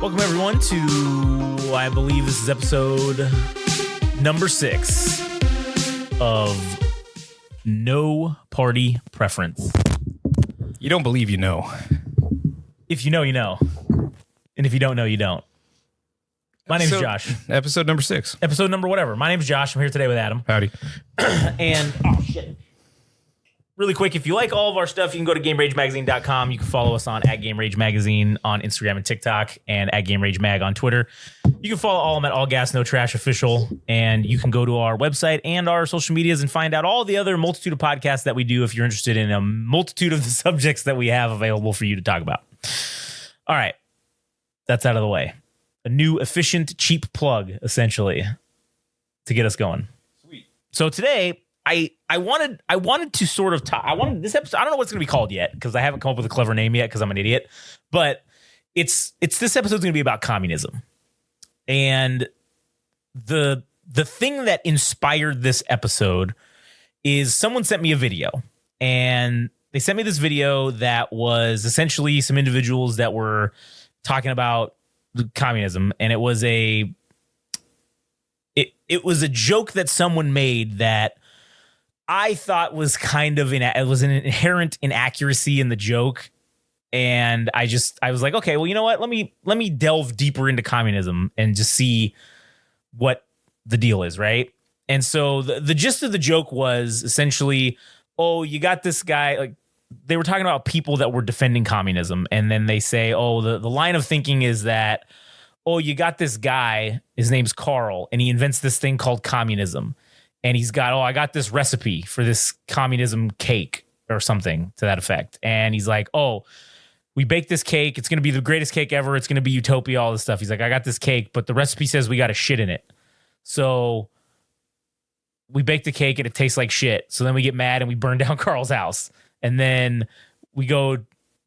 Welcome, everyone, to, I believe this is episode number 6 of No Party Preference. You don't believe you know. If you know, you know. And if you don't know, you don't. My name's Josh. Episode number 6. Episode number whatever. My name's Josh. I'm here today with Adam. Howdy. And, oh, shit. Really quick, if you like all of our stuff, you can go to GameRageMagazine.com. You can follow us on @GameRageMagazine on Instagram and TikTok, and @GameRageMag on Twitter. You can follow all of them at All Gas No Trash Official, and you can go to our website and our social medias and find out all the other multitude of podcasts that we do if you're interested in a multitude of the subjects that we have available for you to talk about. All right, that's out of the way. A new, efficient, cheap plug, essentially, to get us going. Sweet. So today, I wanted to sort of talk. I wanted this episode. I don't know what it's going to be called yet because I haven't come up with a clever name yet because I'm an idiot. But it's this episode's going to be about communism, and the thing that inspired this episode is someone sent me a video, and they sent me this video that was essentially some individuals that were talking about communism, and it was a joke that someone made that I thought was kind of it was an inherent inaccuracy in the joke, and I was like, okay, well, you know what? Let me delve deeper into communism and just see what the deal is, right? And so the gist of the joke was essentially, oh, you got this guy, like they were talking about people that were defending communism, and then they say, oh, the line of thinking is that, oh, you got this guy, his name's Carl, and he invents this thing called communism. And he's got, I got this recipe for this communism cake or something to that effect. And he's like, we baked this cake. It's going to be the greatest cake ever. It's going to be utopia, all this stuff. He's like, I got this cake, but the recipe says we got to shit in it. So we baked the cake and it tastes like shit. So then we get mad and we burn down Carl's house. And then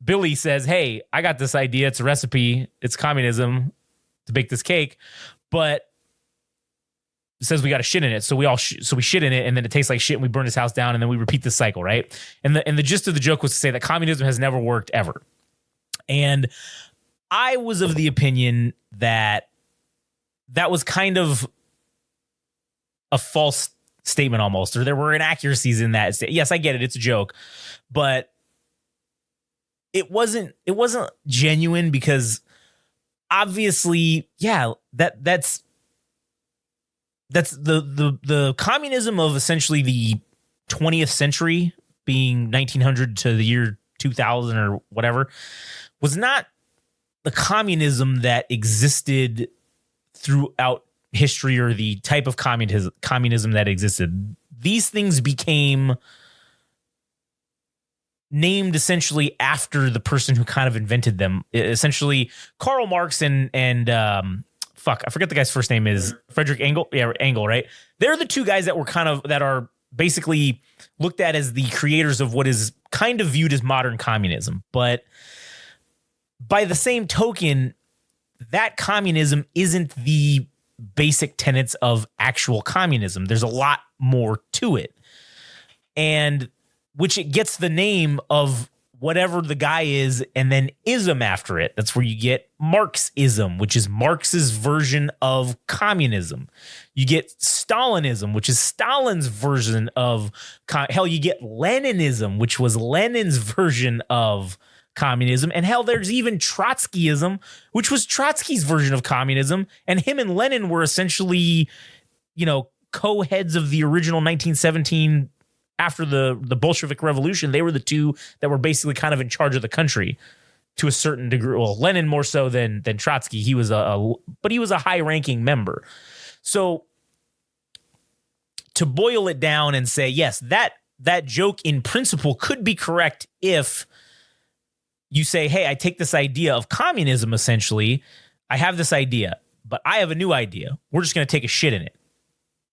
Billy says, hey, I got this idea. It's a recipe. It's communism to bake this cake. But it says we got to shit in it, so we shit in it, and then it tastes like shit, and we burn his house down, and then we repeat this cycle, right? And the gist of the joke was to say that communism has never worked ever, and I was of the opinion that was kind of a false statement almost, or there were inaccuracies in that. Yes, I get it; it's a joke, but it wasn't genuine because obviously, yeah, that's the communism of essentially the 20th century, being 1900 to the year 2000 or whatever, was not the communism that existed throughout history or the type of communism that existed. These things became named essentially after the person who kind of invented them. Essentially, Karl Marx and I forget the guy's first name is Frederick Engel. Yeah, Engel, right? They're the two guys that are basically looked at as the creators of what is kind of viewed as modern communism. But by the same token, that communism isn't the basic tenets of actual communism. There's a lot more to it. And which it gets the name of whatever the guy is, and then ism after it. That's where you get Marxism, which is Marx's version of communism. You get Stalinism, which is Stalin's version of hell. You get Leninism, which was Lenin's version of communism. And hell, there's even Trotskyism, which was Trotsky's version of communism. And him and Lenin were essentially, co-heads of the original 1917. After the Bolshevik Revolution, they were the two that were basically kind of in charge of the country to a certain degree. Well, Lenin more so than Trotsky. He was but he was a high-ranking member. So to boil it down and say, yes, that joke in principle could be correct if you say, hey, I take this idea of communism, essentially. I have this idea, but I have a new idea. We're just going to take a shit in it.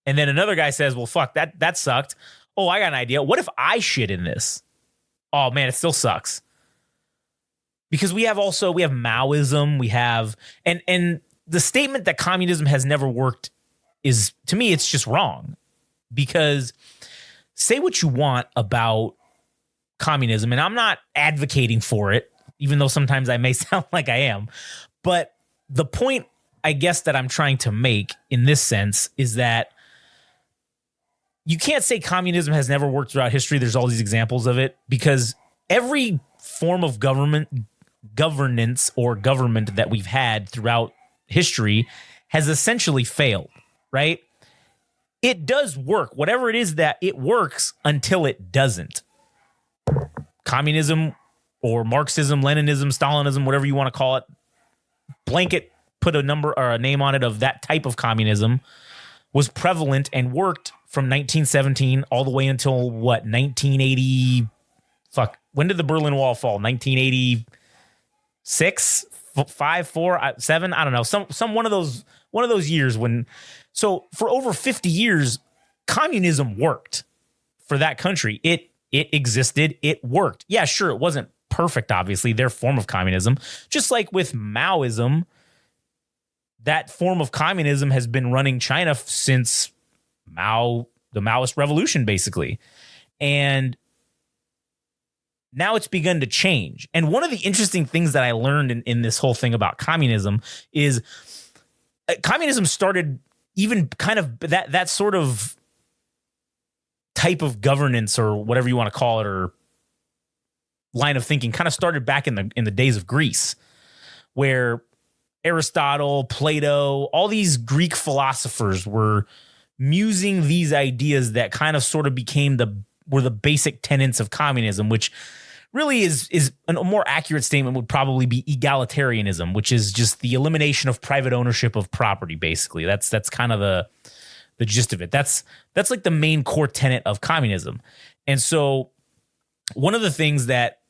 And then another guy says, well, fuck, that sucked. Oh, I got an idea. What if I shit in this? Oh, man, it still sucks. Because we have Maoism, we have, and the statement that communism has never worked is, to me, it's just wrong. Because say what you want about communism, and I'm not advocating for it, even though sometimes I may sound like I am, but the point, I guess, that I'm trying to make in this sense is that you can't say communism has never worked throughout history. There's all these examples of it because every form of governance or government that we've had throughout history has essentially failed, right? It does work. Whatever it is, that it works until it doesn't. Communism or Marxism, Leninism, Stalinism, whatever you want to call it, blanket, put a number or a name on it of that type of communism was prevalent and worked from 1917 all the way until what, 1980? Fuck, when did the Berlin Wall fall? 1986, 5, 4, 7? I don't know. Some one of those years when. So for over 50 years, communism worked for that country. It existed. It worked. Yeah, sure, it wasn't perfect. Obviously, their form of communism, just like with Maoism. That form of communism has been running China since the Maoist revolution, basically. And now it's begun to change. And one of the interesting things that I learned in this whole thing about communism is communism started even kind of that sort of type of governance or whatever you want to call it, or line of thinking kind of started back in the days of Greece, where Aristotle, Plato, all these Greek philosophers were musing these ideas that kind of sort of were the basic tenets of communism, which really is a more accurate statement would probably be egalitarianism, which is just the elimination of private ownership of property. Basically, that's kind of the gist of it. That's like the main core tenet of communism. And so one of the things that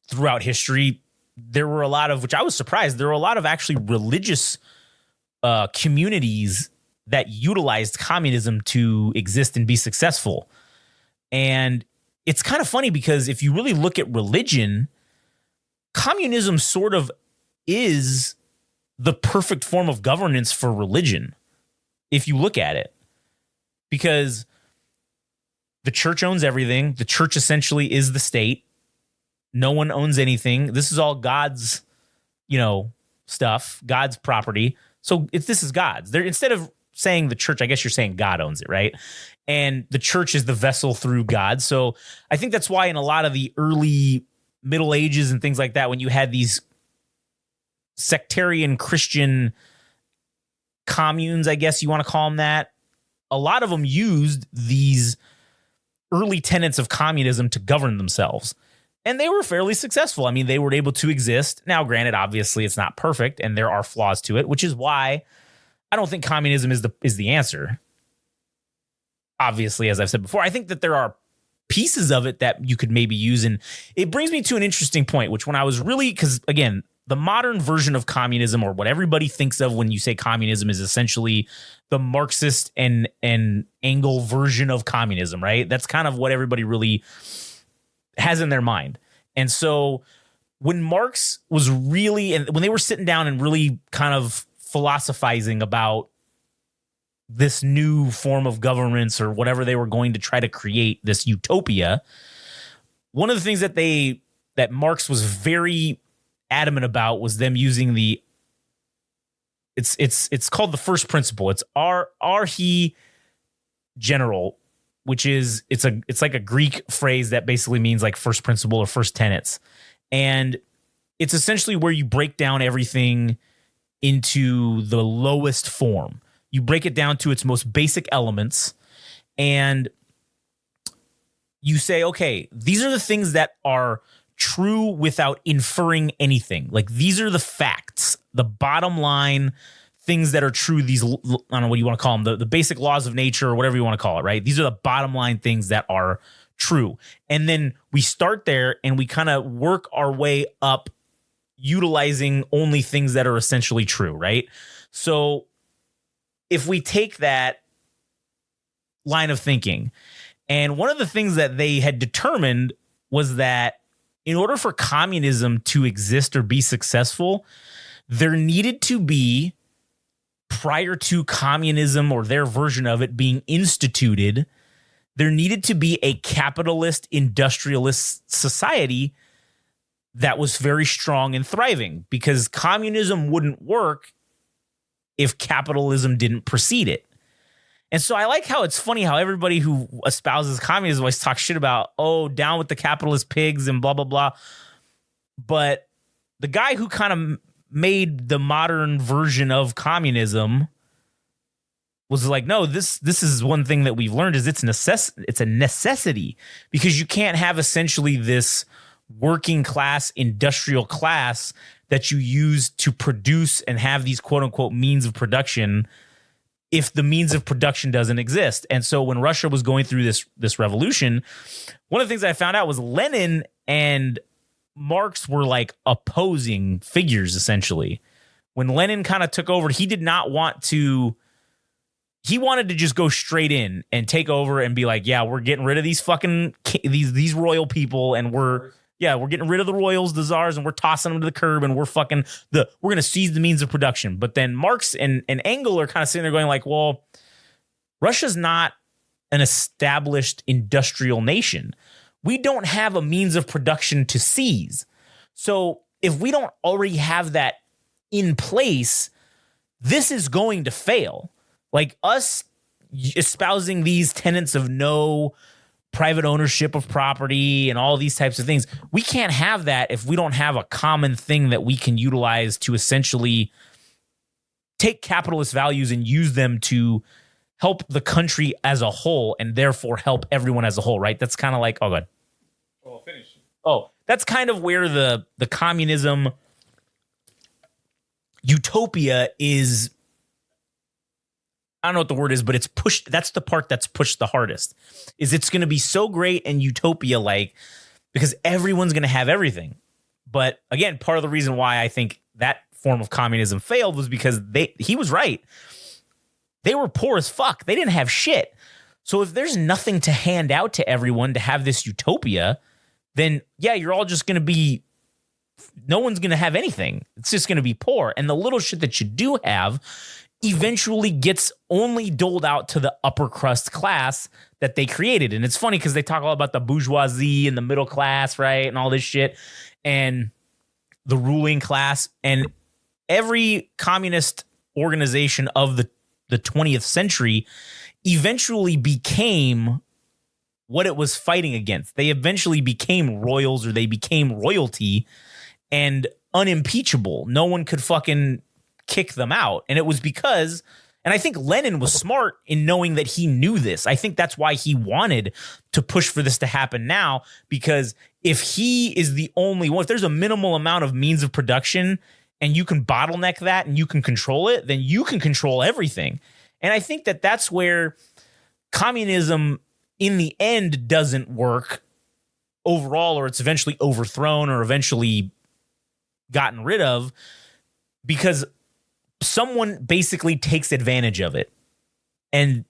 throughout history, there were a lot of, which I was surprised, there were a lot of actually religious communities that utilized communism to exist and be successful. And it's kind of funny because if you really look at religion, communism sort of is the perfect form of governance for religion, if you look at it. Because the church owns everything. The church essentially is the state. No one owns anything. This is all God's, stuff, God's property. So this is God's. Instead of saying the church, I guess you're saying God owns it, right? And the church is the vessel through God. So I think that's why in a lot of the early Middle Ages and things like that, when you had these sectarian Christian communes, I guess you want to call them that, a lot of them used these early tenets of communism to govern themselves. And they were fairly successful. I mean, they were able to exist. Now, granted, obviously, it's not perfect, and there are flaws to it, which is why I don't think communism is the answer. Obviously, as I've said before, I think that there are pieces of it that you could maybe use. And it brings me to an interesting point, which when I was really, because again, the modern version of communism, or what everybody thinks of when you say communism, is essentially the Marxist and Engel version of communism, right? That's kind of what everybody really has in their mind. And so when Marx was really, and when they were sitting down and really kind of philosophizing about this new form of governance or whatever they were going to try to create, this utopia, one of the things that Marx was very adamant about was them using it's called the first principle. It's archi general, which is it's like a Greek phrase that basically means like first principle or first tenets. And it's essentially where you break down everything into the lowest form. You break it down to its most basic elements, and you say, okay, these are the things that are true without inferring anything. Like, these are the facts, the bottom line things that are true. These, I don't know what you want to call them, the basic laws of nature or whatever you want to call it, right? These are the bottom line things that are true. And then we start there and we kind of work our way up, utilizing only things that are essentially true, right? So if we take that line of thinking, and one of the things that they had determined was that in order for communism to exist or be successful, there needed to be, prior to communism or their version of it being instituted, there needed to be a capitalist industrialist society that was very strong and thriving, because communism wouldn't work if capitalism didn't precede it. And so I like how it's funny how everybody who espouses communism always talks shit about, oh, down with the capitalist pigs and blah, blah, blah. But the guy who kind of made the modern version of communism was like, no, this is one thing that we've learned is it's a necessity, because you can't have essentially this working class, industrial class that you use to produce and have these quote unquote means of production if the means of production doesn't exist. And so when Russia was going through this revolution, one of the things I found out was Lenin and Marx were like opposing figures, essentially. When Lenin kind of took over, he wanted to just go straight in and take over and be like, yeah, we're getting rid of these fucking these royal people, and we're getting rid of the royals, the czars, and we're tossing them to the curb, and we're going to seize the means of production. But then Marx and Engel are kind of sitting there going like, well, Russia's not an established industrial nation. We don't have a means of production to seize. So if we don't already have that in place, this is going to fail. Like us espousing these tenets of no private ownership of property and all these types of things, we can't have that if we don't have a common thing that we can utilize to essentially take capitalist values and use them to help the country as a whole, and therefore help everyone as a whole, right? That's kind of like, oh, good. Well, finish. Oh, that's kind of where the communism utopia is. I don't know what the word is, but it's pushed. That's the part that's pushed the hardest, is it's going to be so great and utopia like, because everyone's going to have everything. But again, part of the reason why I think that form of communism failed was because he was right. They were poor as fuck. They didn't have shit. So if there's nothing to hand out to everyone to have this utopia, then yeah, you're all just going to be, no one's going to have anything. It's just going to be poor. And the little shit that you do have eventually gets only doled out to the upper crust class that they created. And it's funny because they talk a lot about the bourgeoisie and the middle class, right? And all this shit and the ruling class. And every communist organization of the 20th century eventually became what it was fighting against. They eventually became royals, or they became royalty, and unimpeachable. No one could fucking kick them out. And it was because, and I think Lenin was smart in knowing that he knew this. I think that's why he wanted to push for this to happen now, because if he is the only one, if there's a minimal amount of means of production and you can bottleneck that and you can control it, then you can control everything. And I think that that's where communism in the end doesn't work overall, or it's eventually overthrown or eventually gotten rid of, because someone basically takes advantage of it and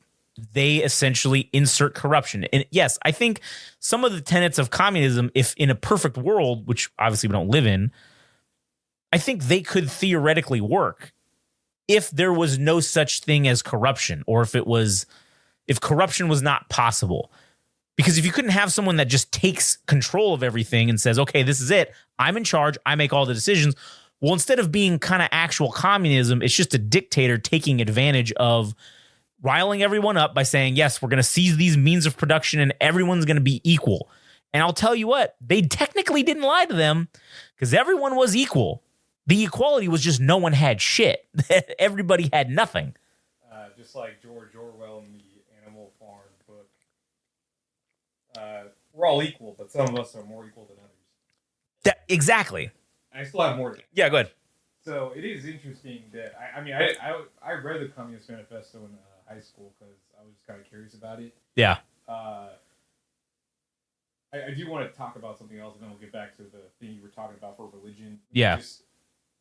they essentially insert corruption. And yes, I think some of the tenets of communism, if in a perfect world, which obviously we don't live in, I think they could theoretically work if there was no such thing as corruption, or if corruption was not possible. Because if you couldn't have someone that just takes control of everything and says, okay, this is it, I'm in charge, I make all the decisions. Well, instead of being kind of actual communism, it's just a dictator taking advantage of riling everyone up by saying, yes, we're going to seize these means of production and everyone's going to be equal. And I'll tell you what, they technically didn't lie to them, because everyone was equal. The equality was just no one had shit. Everybody had nothing. Just like George Orwell in the Animal Farm book. We're all equal, but some of us are more equal than others. Exactly. I still have more to. Yeah, go ahead. So it is interesting that I read the Communist Manifesto in high school because I was just kind of curious about it. Yeah. I do want to talk about something else, and then we'll get back to the thing you were talking about for religion. Yeah.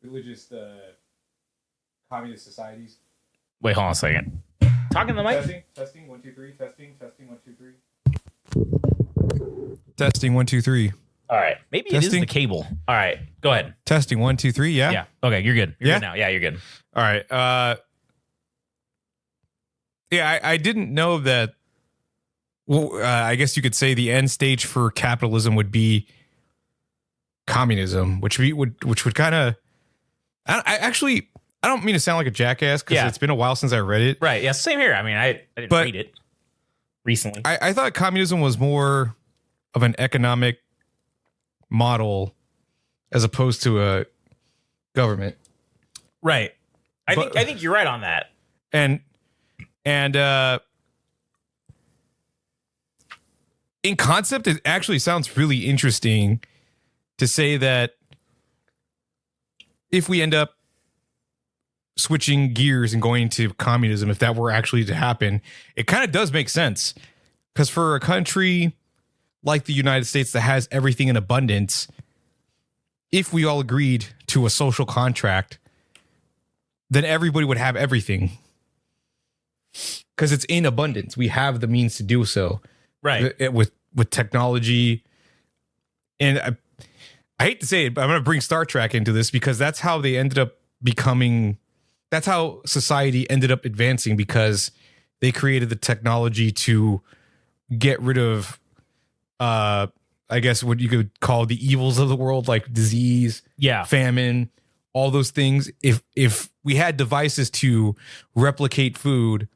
Religious communist societies. Wait, hold on a second. Talking to the mic. Testing 1 2 3. Testing 1 2 3. Testing 1 2 3. All right. Maybe it is the cable. All right. Go ahead. Testing 1 2 3. Yeah. Yeah. Okay. You're good. You're Yeah? good now. Yeah, you're good. All right. Yeah, I didn't know that. Well, I guess you could say the end stage for capitalism would be communism, which would kind of, I don't mean to sound like a jackass because it's been a while since I read it. Right. Yeah. Same here. I mean, I didn't read it recently. I thought communism was more of an economic model as opposed to a government. Right. I think you're right on that. And in concept, it actually sounds really interesting to say that if we end up switching gears and going to communism, if that were actually to happen, it kind of does make sense. Because for a country like the United States that has everything in abundance, if we all agreed to a social contract, then everybody would have everything. Because it's in abundance. We have the means to do so. Right. With technology. And I hate to say it, but I'm going to bring Star Trek into this because that's how they ended up becoming, that's how society ended up advancing, because they created the technology to get rid of, I guess what you could call the evils of the world, like disease, famine, all those things. If we had devices to replicate food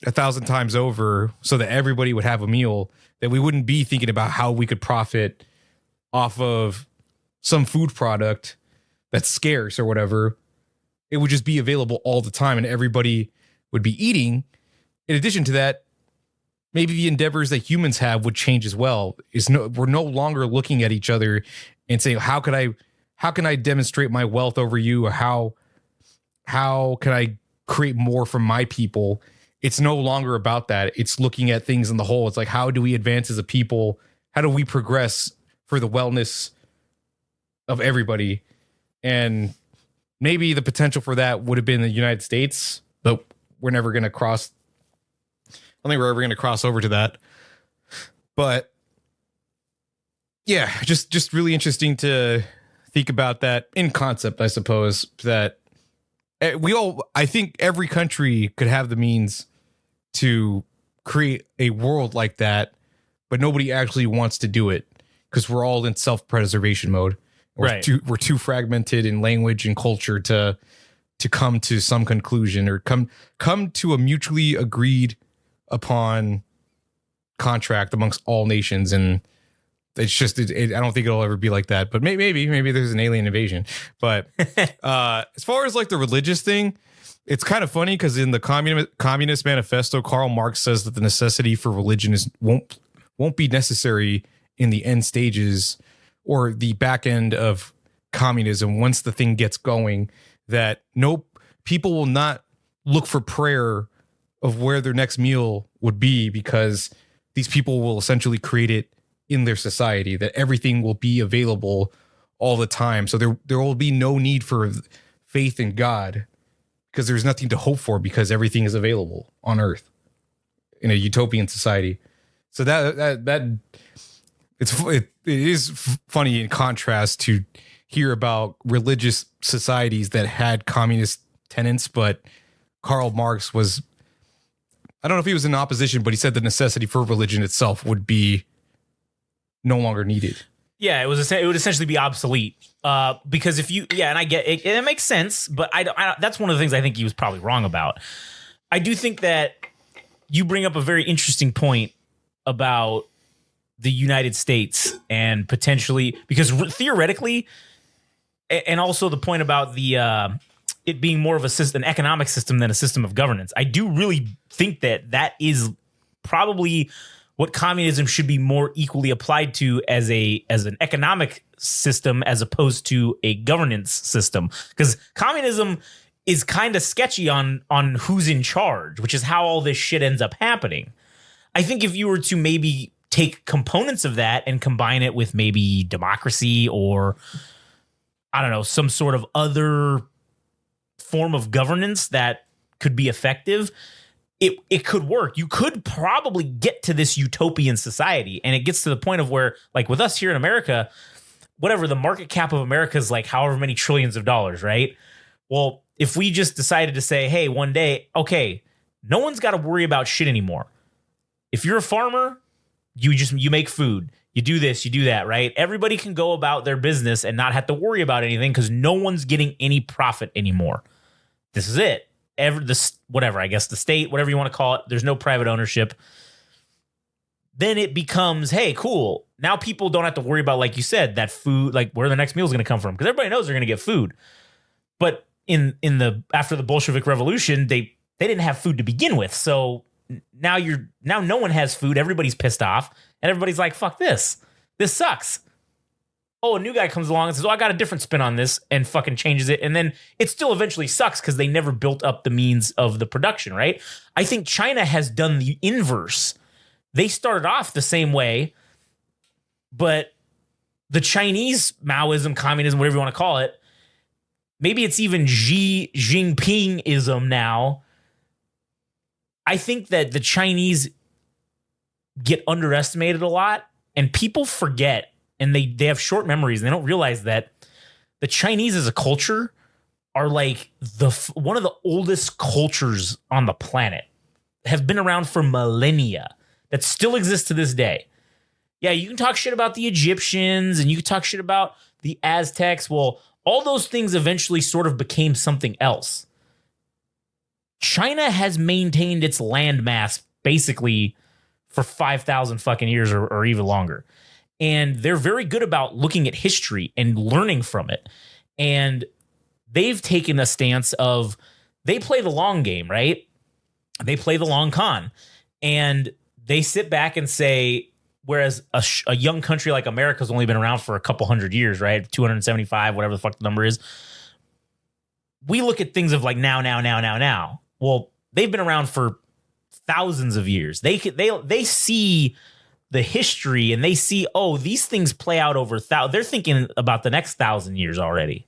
1,000 times over so that everybody would have a meal, that we wouldn't be thinking about how we could profit off of some food product that's scarce or whatever. It would just be available all the time and everybody would be eating. In addition to that, maybe the endeavors that humans have would change as well. We're no longer looking at each other and saying, how can I demonstrate my wealth over you? Or how can I create more from my people? It's no longer about that. It's looking at things in the whole. It's like, how do we advance as a people? How do we progress for the wellness of everybody? And maybe the potential for that would have been the United States, but we're never going to cross. I don't think we're ever going to cross over to that. But yeah, just really interesting to think about that in concept, I suppose, that I think every country could have the means to create a world like that, but nobody actually wants to do it because we're all in self-preservation mode. We're too fragmented in language and culture to come to some conclusion or come to a mutually agreed upon contract amongst all nations. And it's just, I don't think it'll ever be like that, but maybe there's an alien invasion. But as far as like the religious thing, it's kind of funny because in the Communist Manifesto, Karl Marx says that the necessity for religion won't be necessary in the end stages or the back end of communism. Once the thing gets going, that people will not look for prayer of where their next meal would be, because these people will essentially create it in their society, that everything will be available all the time. So there will be no need for faith in God, because there's nothing to hope for, because everything is available on Earth in a utopian society. So that it is funny in contrast to hear about religious societies that had communist tenets, but Karl Marx was, I don't know if he was in opposition, but he said the necessity for religion itself would be no longer needed. Yeah, it would essentially be obsolete. Because if you, and I get it, it makes sense, but I that's one of the things I think he was probably wrong about. I do think that you bring up a very interesting point about the United States and potentially, because theoretically, and also the point about the it being more of an economic system than a system of governance. I do really think that is probably what communism should be more equally applied to as an economic system as opposed to a governance system. Because communism is kind of sketchy on who's in charge, which is how all this shit ends up happening. I think if you were to maybe take components of that and combine it with maybe democracy or, I don't know, some sort of other form of governance that could be effective, it could work. You could probably get to this utopian society, and it gets to the point of where, like with us here in America, whatever the market cap of America is, like however many trillions of dollars, right? Well, if we just decided to say, hey, one day, okay, no one's got to worry about shit anymore. If you're a farmer, you make food. You do this, you do that, right? Everybody can go about their business and not have to worry about anything because no one's getting any profit anymore. This is it. Whatever, I guess the state, whatever you want to call it, there's no private ownership. Then it becomes, hey, cool. Now people don't have to worry about, like you said, that food, like where the next meal is going to come from, because everybody knows they're going to get food. But after the Bolshevik Revolution, they didn't have food to begin with. So now no one has food. Everybody's pissed off, and everybody's like, fuck this. This sucks. Oh, a new guy comes along and says, oh, I got a different spin on this, and fucking changes it. And then it still eventually sucks because they never built up the means of the production, right? I think China has done the inverse. They started off the same way, but the Chinese Maoism, communism, whatever you want to call it, maybe it's even Xi Jinping-ism now. I think that the Chinese get underestimated a lot, and people forget, and they have short memories, and they don't realize that the Chinese as a culture are like one of the oldest cultures on the planet, have been around for millennia, that still exists to this day. Yeah, you can talk shit about the Egyptians and you can talk shit about the Aztecs. Well, all those things eventually sort of became something else. China has maintained its landmass basically for 5,000 fucking years or even longer. And they're very good about looking at history and learning from it. And they've taken a stance of, they play the long game, right? They play the long con. And they sit back and say, whereas a young country like America's only been around for a couple hundred years, right? 275, whatever the fuck the number is. We look at things of like now. Well, they've been around for thousands of years. They see the history and they see, oh, these things play out over they're thinking about the next 1,000 years already.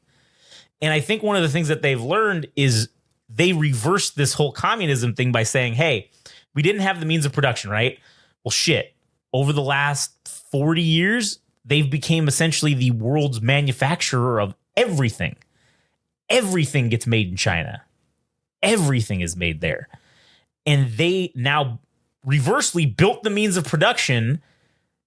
And I think one of the things that they've learned is they reversed this whole communism thing by saying, hey, we didn't have the means of production, right? Well, shit. Over the last 40 years, they've become essentially the world's manufacturer of everything. Everything gets made in China. Everything is made there. And they now reversely built the means of production,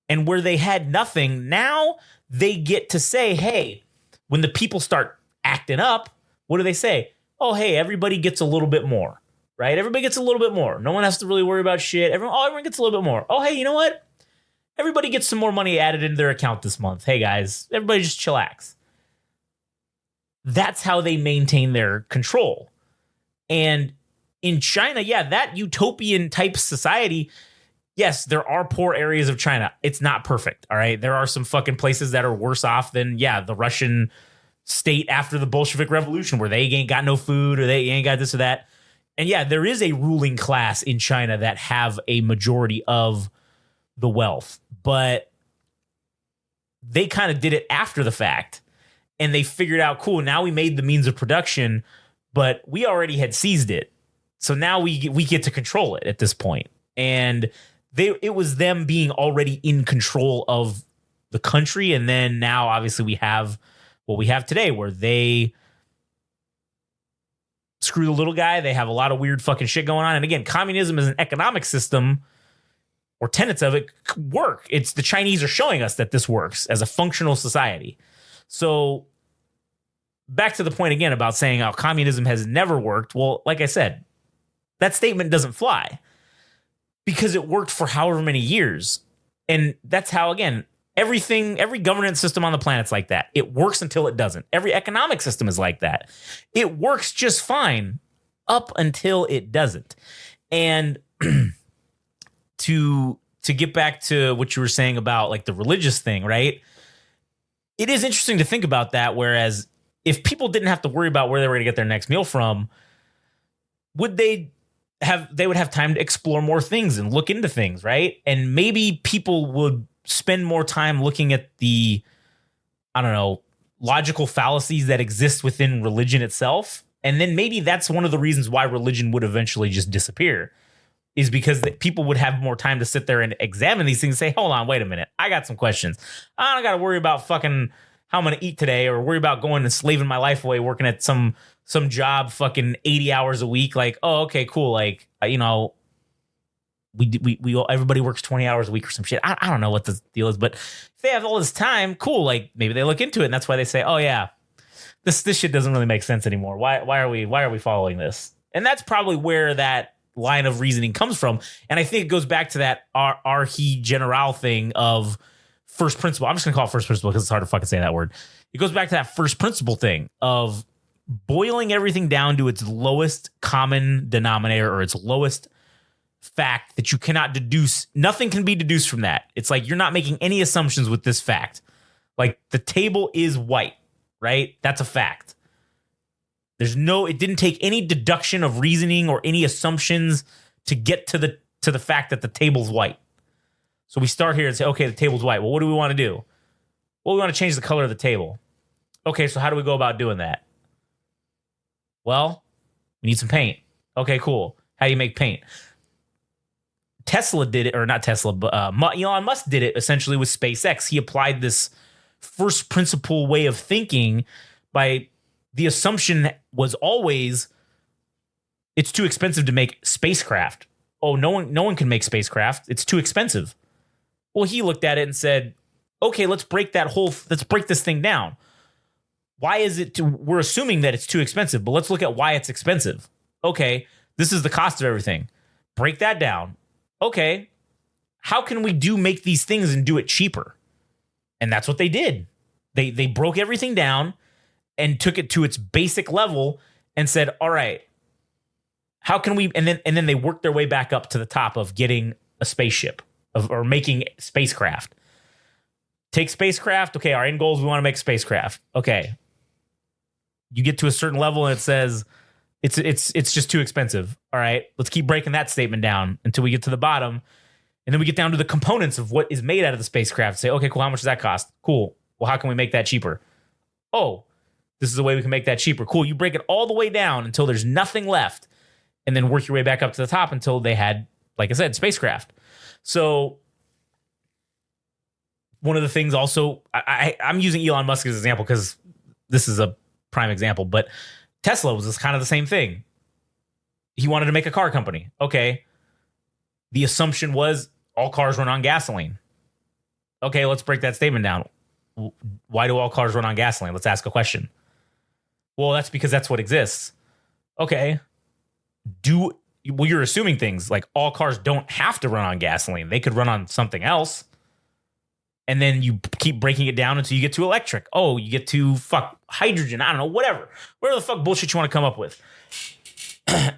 and where they had nothing, now they get to say, hey, when the people start acting up, what do they say? Oh, hey, everybody gets a little bit more. Right? Everybody gets a little bit more. No one has to really worry about shit. Everyone gets a little bit more. Oh, hey, you know what? Everybody gets some more money added into their account this month. Hey, guys, everybody just chillax. That's how they maintain their control. And in China, yeah, that utopian type society, yes, there are poor areas of China. It's not perfect, all right? There are some fucking places that are worse off than, yeah, the Russian state after the Bolshevik Revolution, where they ain't got no food or they ain't got this or that. And yeah, there is a ruling class in China that have a majority of the wealth, but they kind of did it after the fact, and they figured out, cool, now we made the means of production, but we already had seized it. So now we get to control it at this point. And it was them being already in control of the country. And then now obviously we have what we have today, where they screw the little guy. They have a lot of weird fucking shit going on. And again, communism as an economic system, or tenets of it, work. It's the Chinese are showing us that this works as a functional society. So back to the point again about saying how communism has never worked. Well, like I said, that statement doesn't fly because it worked for however many years. And that's how, again, every governance system on the planet's like that. It works until it doesn't. Every economic system is like that. It works just fine up until it doesn't. And to get back to what you were saying about like the religious thing, right? It is interesting to think about that. Whereas if people didn't have to worry about where they were going to get their next meal from, they would have time to explore more things and look into things, right? And maybe people would spend more time looking at the, I don't know, logical fallacies that exist within religion itself. And then maybe that's one of the reasons why religion would eventually just disappear, is because people would have more time to sit there and examine these things and say, hold on, wait a minute. I got some questions. I don't got to worry about fucking how I'm going to eat today, or worry about going and slaving my life away working at some job fucking 80 hours a week. Like, oh, okay, cool. Like, we all, everybody works 20 hours a week or some shit. I don't know what the deal is, but if they have all this time, cool. Like maybe they look into it, and that's why they say, oh yeah, this shit doesn't really make sense anymore. Why are we following this? And that's probably where that line of reasoning comes from. And I think it goes back to that archi general thing of first principle. I'm just gonna call it first principle because it's hard to fucking say that word. It goes back to that first principle thing of boiling everything down to its lowest common denominator or its lowest fact that you cannot deduce. Nothing can be deduced from that. It's like you're not making any assumptions with this fact. Like the table is white, right? That's a fact. It didn't take any deduction of reasoning or any assumptions to get to the fact that the table's white. So we start here and say, okay, the table's white. Well, what do we want to do? Well, we want to change the color of the table. Okay, so how do we go about doing that? Well, we need some paint. Okay, cool. How do you make paint? Tesla did it, or not Tesla, but Elon Musk did it essentially with SpaceX. He applied this first principle way of thinking by the assumption was always it's too expensive to make spacecraft. Oh, no one can make spacecraft. It's too expensive. Well, he looked at it and said, okay, let's break this thing down. Why is it we're assuming that it's too expensive, but let's look at why it's expensive. Okay, this is the cost of everything. Break that down. Okay, how can we make these things and do it cheaper? And that's what they did. They broke everything down and took it to its basic level and said, all right, how can we, and then they worked their way back up to the top of getting a spaceship or making spacecraft. Take spacecraft. Okay, our end goal is we want to make spacecraft. Okay. You get to a certain level and it says it's just too expensive. All right, let's keep breaking that statement down until we get to the bottom. And then we get down to the components of what is made out of the spacecraft. Say, okay, cool, how much does that cost? Cool. Well, how can we make that cheaper? Oh, this is the way we can make that cheaper. Cool. You break it all the way down until there's nothing left and then work your way back up to the top until they had, like I said, spacecraft. So one of the things also, I'm using Elon Musk as an example because this is a prime example, but Tesla was kind of the same thing. He wanted to make a car company. Okay. The assumption was all cars run on gasoline. Okay, let's break that statement down. Why do all cars run on gasoline? Let's ask a question. Well, that's because that's what exists. Okay. You're assuming things like all cars don't have to run on gasoline. They could run on something else. And then you keep breaking it down until you get to electric. Oh, you get to hydrogen. I don't know, whatever the fuck bullshit you want to come up with.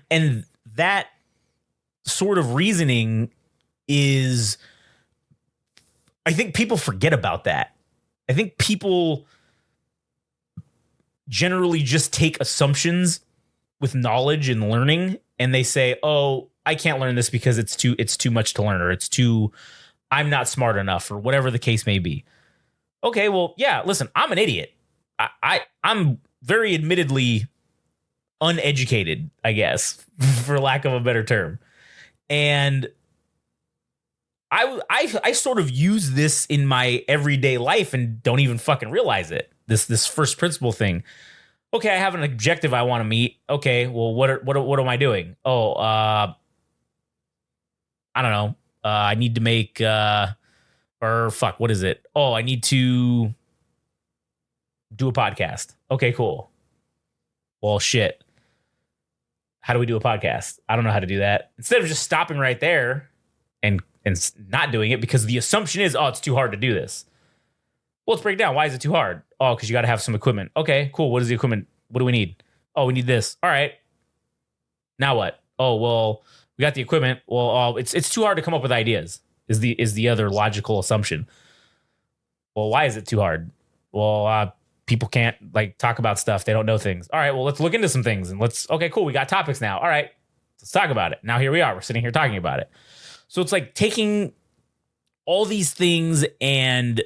And that sort of reasoning is, I think people forget about that. I think people generally just take assumptions with knowledge and learning, and they say, oh, I can't learn this because it's too much to learn, or I'm not smart enough, or whatever the case may be. Okay, well, yeah, listen, I'm an idiot. I'm very admittedly uneducated, I guess, for lack of a better term. And I sort of use this in my everyday life and don't even fucking realize it. This first principle thing. Okay, I have an objective I want to meet. Okay, well, what am I doing? Oh, I don't know. I need to make, what is it? Oh, I need to do a podcast. Okay, cool. Well, shit. How do we do a podcast? I don't know how to do that. Instead of just stopping right there and not doing it, because the assumption is, oh, it's too hard to do this. Well, let's break it down. Why is it too hard? Oh, because you got to have some equipment. Okay, cool. What is the equipment? What do we need? Oh, we need this. All right. Now what? Oh, well, we got the equipment. Well, it's too hard to come up with ideas is the other logical assumption. Well, why is it too hard? Well, people can't talk about stuff. They don't know things. All right, well, let's look into some things and okay, cool. We got topics now. All right, let's talk about it. Now here we are. We're sitting here talking about it. So it's like taking all these things and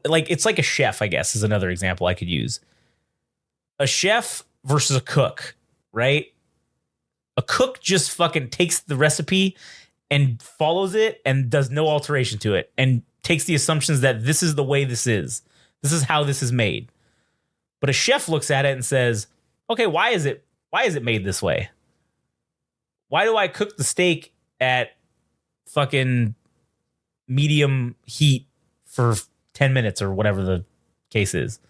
it's like a chef, I guess, is another example I could use. A chef versus a cook, right? A cook just fucking takes the recipe and follows it and does no alteration to it and takes the assumptions that this is the way this is. This is how this is made. But a chef looks at it and says, okay, why is it made this way? Why do I cook the steak at fucking medium heat for 10 minutes or whatever the case is?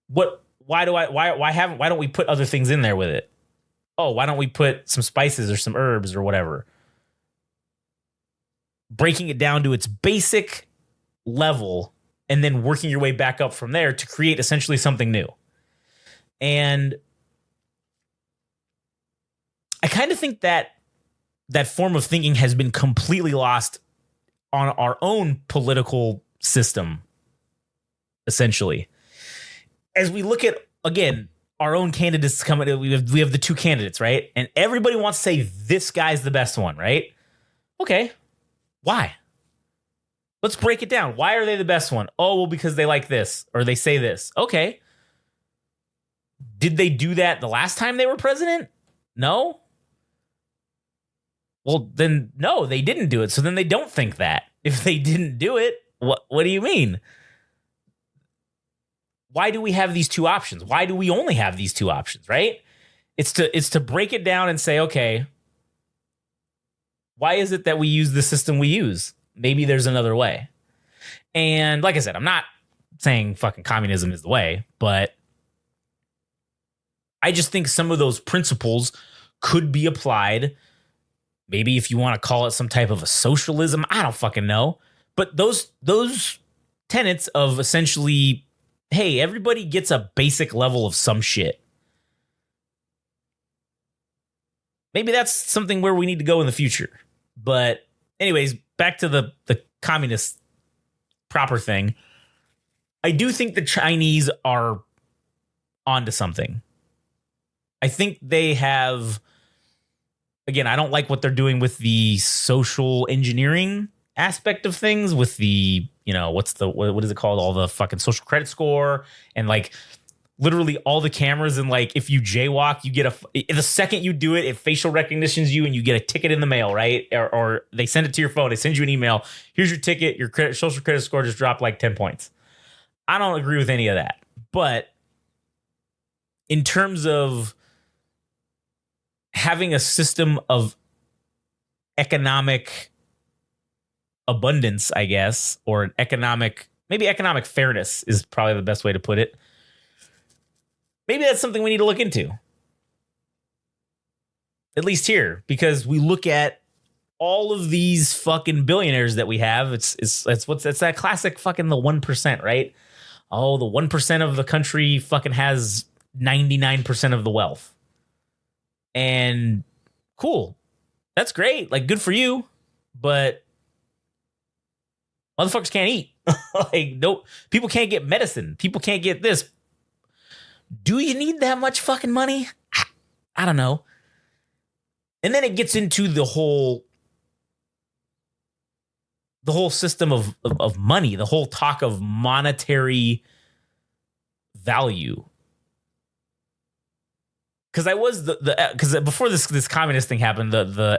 Why don't we put other things in there with it? Oh, why don't we put some spices or some herbs or whatever? Breaking it down to its basic level and then working your way back up from there to create essentially something new. And I kind of think that that form of thinking has been completely lost on our own political system, essentially. As we look at, again, our own candidates coming, we have the two candidates, right? And everybody wants to say this guy's the best one, right? Okay. Why? Let's break it down. Why are they the best one? Oh, well, because they like this or they say this. Okay. Did they do that the last time they were president? No. Well, then no, they didn't do it. So then they don't think that. If they didn't do it, what do you mean? Why do we have these two options? Why do we only have these two options, right? It's to break it down and say, okay, why is it that we use the system we use? Maybe there's another way. And like I said, I'm not saying fucking communism is the way, but I just think some of those principles could be applied. Maybe if you want to call it some type of a socialism, I don't fucking know. But those tenets of essentially, hey, everybody gets a basic level of some shit. Maybe that's something where we need to go in the future. But anyways, back to the communist proper thing. I do think the Chinese are onto something. I think they have, again, I don't like what they're doing with the social engineering aspect of things with the, you know, what is it called? All the fucking social credit score and like literally all the cameras. And like, if you jaywalk, you get the second you do it, facial recognitions you and you get a ticket in the mail, right? Or they send it to your phone. They send you an email. Here's your ticket. Your social credit score just dropped like 10 points. I don't agree with any of that. But in terms of having a system of economic abundance, I guess, or maybe economic fairness is probably the best way to put it. Maybe that's something we need to look into. At least here, because we look at all of these fucking billionaires that we have. It's that classic fucking the 1%, right? Oh, the 1% of the country fucking has 99% of the wealth. And cool. That's great. Like, good for you. But motherfuckers can't eat. Like, no, people can't get medicine. People can't get this. Do you need that much fucking money? I don't know. And then it gets into the whole system of money, the whole talk of monetary value. Because I was because before this communist thing happened, the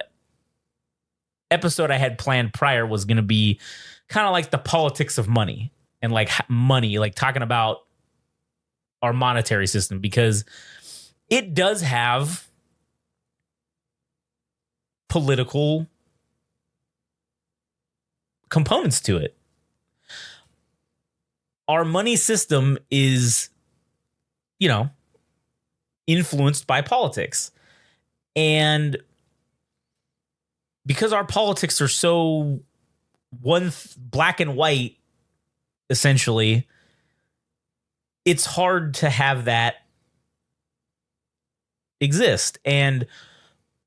episode I had planned prior was going to be kind of like the politics of money and like money, like talking about our monetary system, because it does have political components to it. Our money system is, you know, influenced by politics. And because our politics are so black and white, essentially, it's hard to have that exist. And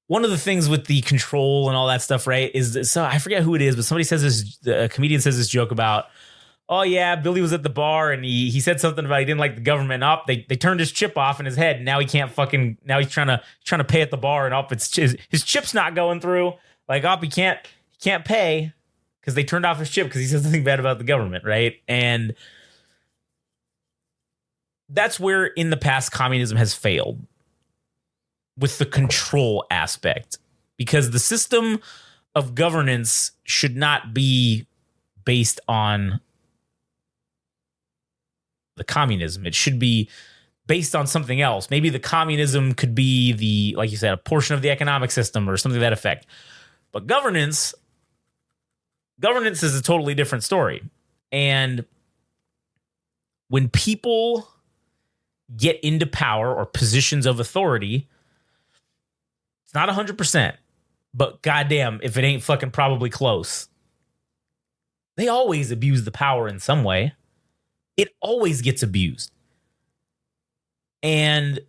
one of the things with the control and all that stuff, right, is, so I forget who it is, but somebody says this, a comedian says this joke about, oh yeah, Billy was at the bar and he said something about he didn't like the government. Up, they turned his chip off in his head, and now he can't fucking, now he's trying to pay at the bar, and up, it's his chip's not going through. Like, up, he can't pay because they turned off his chip because he said something bad about the government, right? And that's where in the past communism has failed with the control aspect, because the system of governance should not be based on the communism. It should be based on something else. Maybe the communism could be the, like you said, a portion of the economic system or something to that effect. But governance is a totally different story. And when people get into power or positions of authority, it's not 100%, but goddamn, if it ain't fucking probably close. They always abuse the power in some way. It always gets abused. And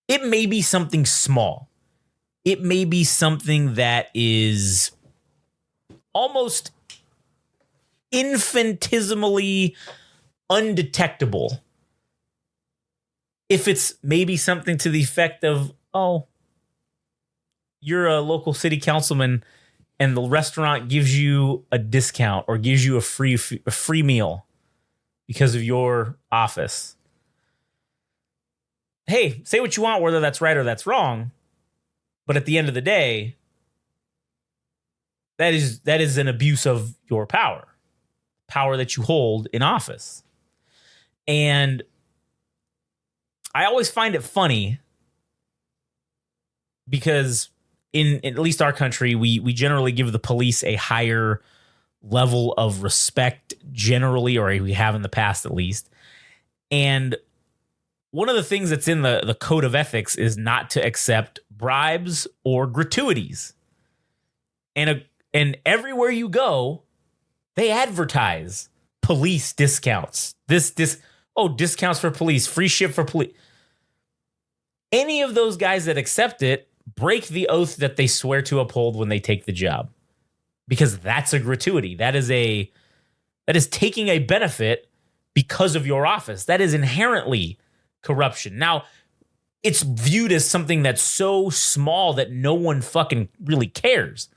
it may be something small. It may be something that is almost infinitesimally undetectable. If it's maybe something to the effect of, oh, you're a local city councilman and the restaurant gives you a discount or gives you a free meal because of your office. Hey, say what you want, whether that's right or that's wrong. But at the end of the day, that is an abuse of your power that you hold in office. And I always find it funny because in at least our country, we generally give the police a higher level of respect generally, or we have in the past at least. And one of the things that's in the code of ethics is not to accept bribes or gratuities. And everywhere you go, they advertise police discounts. Discounts for police, free shit for police. Any of those guys that accept it break the oath that they swear to uphold when they take the job, because that's a gratuity. That is taking a benefit because of your office. That is inherently corruption. Now, it's viewed as something that's so small that no one fucking really cares.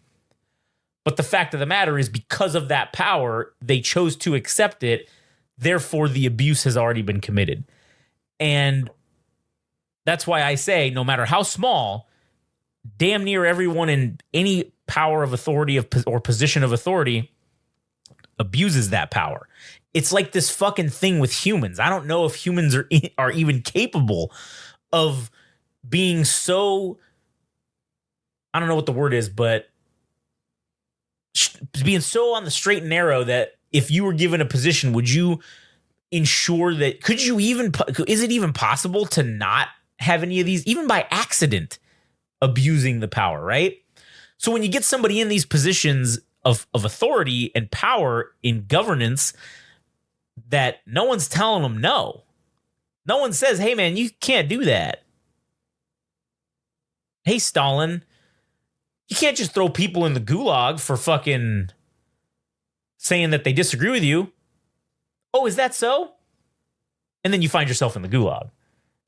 But the fact of the matter is, because of that power, they chose to accept it. Therefore, the abuse has already been committed. And that's why I say, no matter how small, damn near everyone in any power of authority or position of authority abuses that power. It's like this fucking thing with humans. I don't know if humans are even capable of being so, I don't know what the word is, but being so on the straight and narrow that if you were given a position, would you ensure that, is it even possible to not have any of these, even by accident, abusing the power, right? So when you get somebody in these positions of authority and power in governance, that no one's telling them no. No one says, hey man, you can't do that. Hey Stalin, you can't just throw people in the gulag for fucking saying that they disagree with you. Oh, is that so? And then you find yourself in the gulag.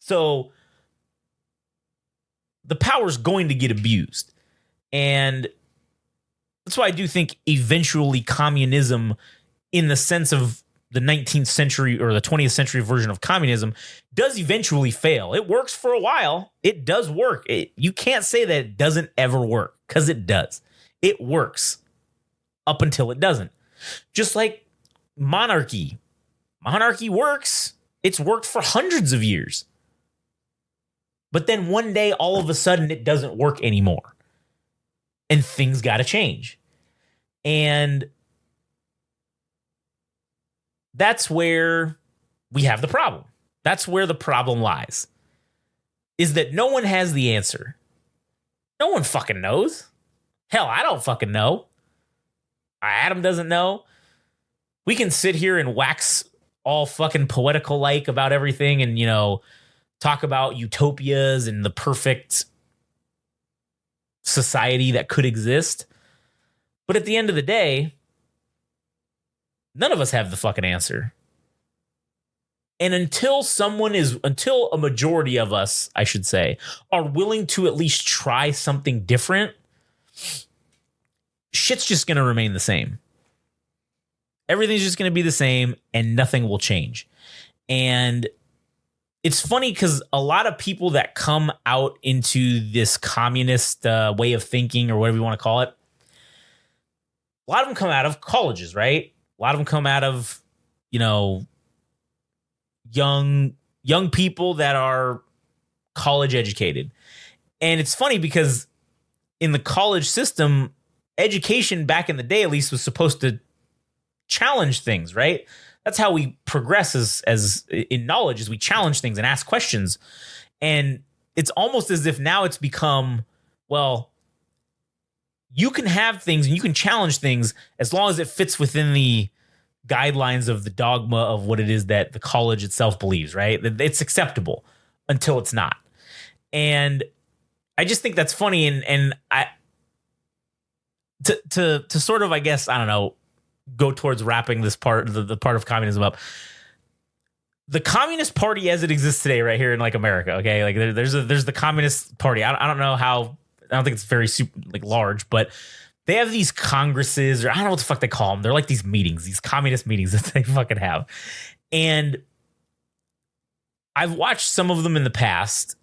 So the power's going to get abused. And that's why I do think eventually communism, in the sense of the 19th century or the 20th century version of communism, does eventually fail. It works for a while. It does work. You can't say that it doesn't ever work, because it does. It works up until it doesn't. Just like monarchy. Monarchy works. It's worked for hundreds of years. But then one day, all of a sudden, it doesn't work anymore. And things got to change. And that's where we have the problem. That's where the problem lies. Is that no one has the answer. No one fucking knows. Hell, I don't fucking know. Adam doesn't know. We can sit here and wax all fucking poetical like about everything and, talk about utopias and the perfect society that could exist. But at the end of the day, none of us have the fucking answer. And until a majority of us, I should say, are willing to at least try something different, shit's just going to remain the same. Everything's just going to be the same and nothing will change. And it's funny because a lot of people that come out into this communist way of thinking, or whatever you want to call it, a lot of them come out of colleges, right? A lot of them come out of, young young people that are college educated. And it's funny because in the college system, education back in the day, at least, was supposed to challenge things, right? That's how we progress as in knowledge, is we challenge things and ask questions. And it's almost as if now it's become, well, you can have things and you can challenge things as long as it fits within the guidelines of the dogma of what it is that the college itself believes, right? It's acceptable until it's not. And I just think that's funny. And I, to sort of, I guess, I don't know, go towards wrapping this part, the part of communism up. The Communist Party as it exists today, right here in like America, okay, like there's the Communist Party. I don't know how. I don't think it's very super like large, but they have these congresses, or I don't know what the fuck they call them. They're like these meetings, these communist meetings that they fucking have. And I've watched some of them in the past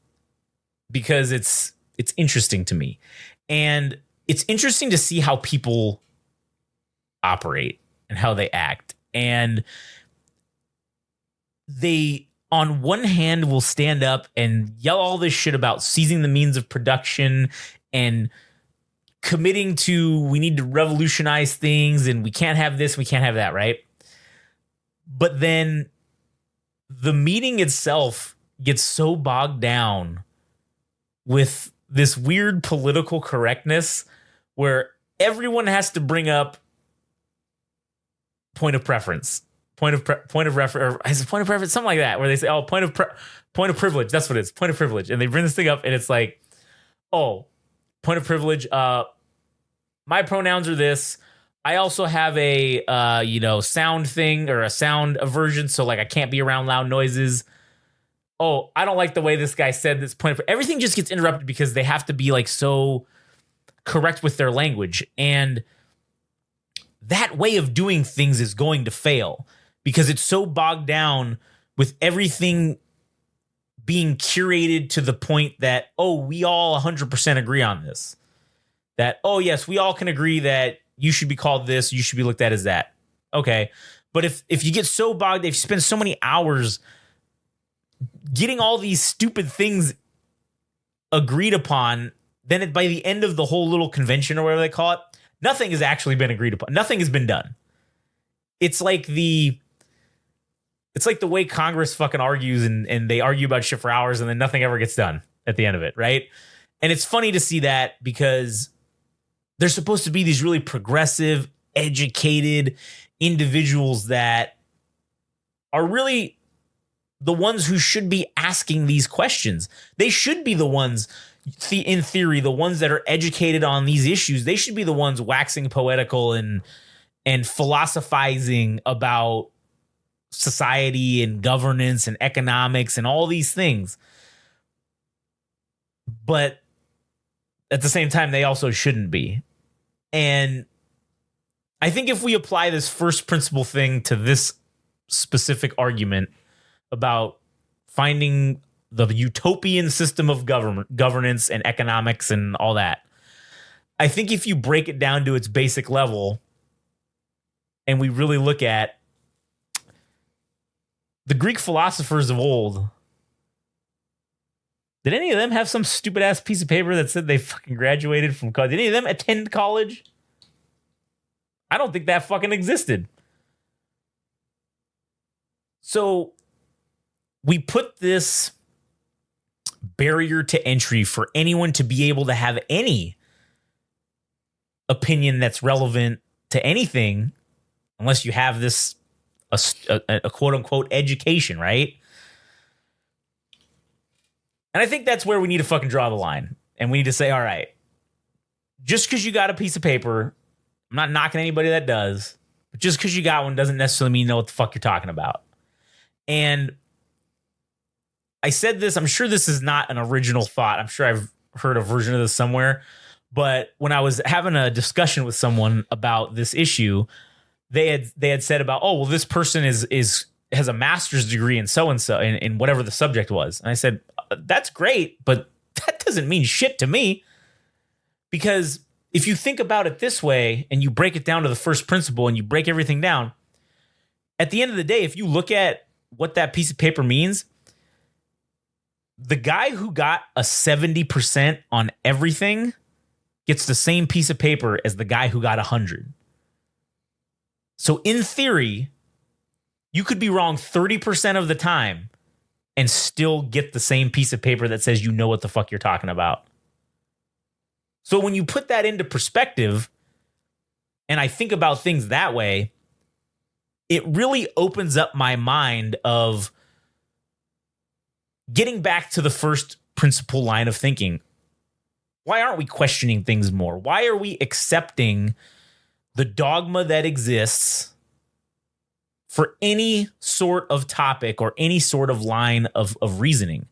because it's interesting to me, and it's interesting to see how people operate and how they act. And they, on one hand, will stand up and yell all this shit about seizing the means of production and committing to, we need to revolutionize things and we can't have this, we can't have that, right? But then the meeting itself gets so bogged down with this weird political correctness where everyone has to bring up point of preference, point of preference, something like that, where they say, oh, point of privilege. That's what it is, point of privilege. And they bring this thing up and it's like, oh, point of privilege. My pronouns are this. I also have a, sound thing or a sound aversion. So like I can't be around loud noises. Oh, I don't like the way this guy said this point. Everything just gets interrupted because they have to be like so correct with their language. And that way of doing things is going to fail because it's so bogged down with everything being curated to the point that, oh, we all 100% agree on this. That, oh, yes, we all can agree that you should be called this, you should be looked at as that. Okay. But if you get so bogged, if you spend so many hours getting all these stupid things agreed upon, then by the end of the whole little convention or whatever they call it, nothing has actually been agreed upon. Nothing has been done. It's like the way Congress fucking argues and they argue about shit for hours and then nothing ever gets done at the end of it, right? And it's funny to see that because they're supposed to be these really progressive, educated individuals that are really the ones who should be asking these questions. They should be the ones, in theory, the ones that are educated on these issues. They should be the ones waxing poetical and philosophizing about society and governance and economics and all these things. But at the same time, they also shouldn't be. And I think if we apply this first principle thing to this specific argument about finding the utopian system of governance and economics and all that, I think if you break it down to its basic level and we really look at the Greek philosophers of old, did any of them have some stupid ass piece of paper that said they fucking graduated from college? Did any of them attend college? I don't think that fucking existed. So we put this barrier to entry for anyone to be able to have any opinion that's relevant to anything, unless you have this a quote unquote education, right? And I think that's where we need to fucking draw the line. And we need to say, all right, just because you got a piece of paper, I'm not knocking anybody that does, but just because you got one doesn't necessarily mean you know what the fuck you're talking about. And I said this, I'm sure this is not an original thought. I'm sure I've heard a version of this somewhere. But when I was having a discussion with someone about this issue, they had said about, oh, well, this person has a master's degree in so-and-so in whatever the subject was. And I said, that's great, but that doesn't mean shit to me. Because if you think about it this way and you break it down to the first principle and you break everything down, at the end of the day, if you look at what that piece of paper means, the guy who got a 70% on everything gets the same piece of paper as the guy who got 100. So in theory, you could be wrong 30% of the time and still get the same piece of paper that says you know what the fuck you're talking about. So when you put that into perspective, and I think about things that way, it really opens up my mind of getting back to the first principle line of thinking. Why aren't we questioning things more? Why are we accepting the dogma that exists for any sort of topic or any sort of line of reasoning?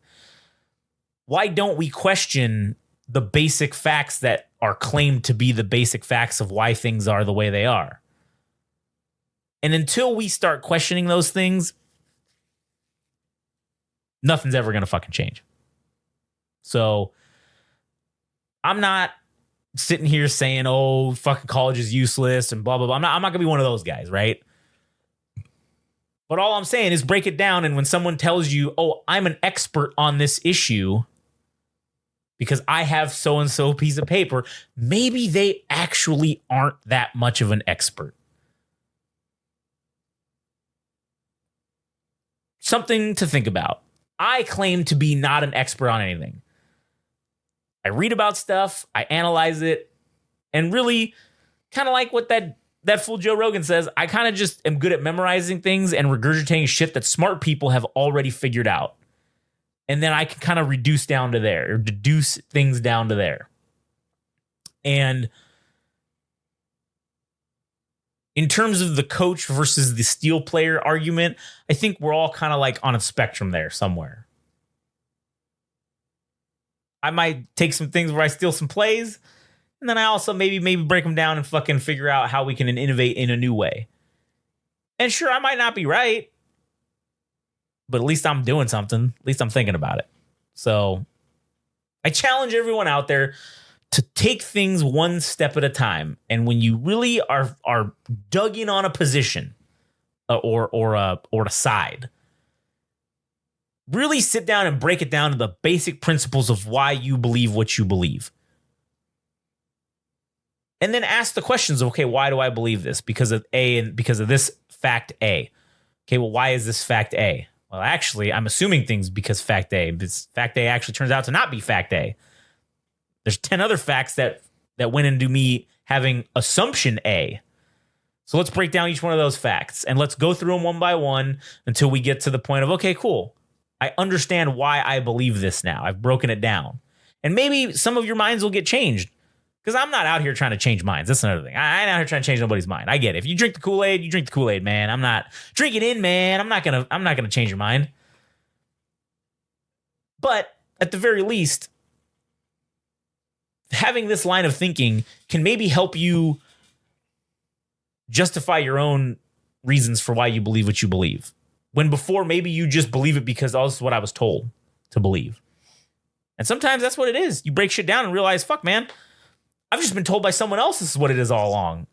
Why don't we question the basic facts that are claimed to be the basic facts of why things are the way they are? And until we start questioning those things, nothing's ever going to fucking change. So I'm not sitting here saying, oh, fucking college is useless and blah, blah, blah. I'm not going to be one of those guys, right? But all I'm saying is break it down. And when someone tells you, oh, I'm an expert on this issue because I have so-and-so piece of paper, maybe they actually aren't that much of an expert. Something to think about. I claim to be not an expert on anything. I read about stuff, I analyze it, and really kind of like what that fool Joe Rogan says, I kind of just am good at memorizing things and regurgitating shit that smart people have already figured out. And then I can kind of reduce down to there or deduce things down to there. And in terms of the coach versus the steel player argument, I think we're all kind of like on a spectrum there somewhere. I might take some things where I steal some plays, and then I also maybe break them down and fucking figure out how we can innovate in a new way. And sure, I might not be right, but at least I'm doing something. At least I'm thinking about it. So I challenge everyone out there to take things one step at a time. And when you really are dug in on a position or a side, really sit down and break it down to the basic principles of why you believe what you believe. And then ask the questions of, okay, why do I believe this? Because of A and because of this fact A. Okay, well, why is this fact A? Well, actually, I'm assuming things because fact A. This fact A actually turns out to not be fact A. There's 10 other facts that went into me having assumption A. So let's break down each one of those facts and let's go through them one by one until we get to the point of, okay, cool. I understand why I believe this now. I've broken it down. And maybe some of your minds will get changed because I'm not out here trying to change minds. That's another thing. I ain't out here trying to change nobody's mind. I get it. If you drink the Kool-Aid, you drink the Kool-Aid, man. I'm not drinking in, man. I'm not gonna change your mind. But at the very least, having this line of thinking can maybe help you justify your own reasons for why you believe what you believe. When before, maybe you just believe it because, oh, this is what I was told to believe. And sometimes that's what it is. You break shit down and realize, fuck, man, I've just been told by someone else this is what it is all along.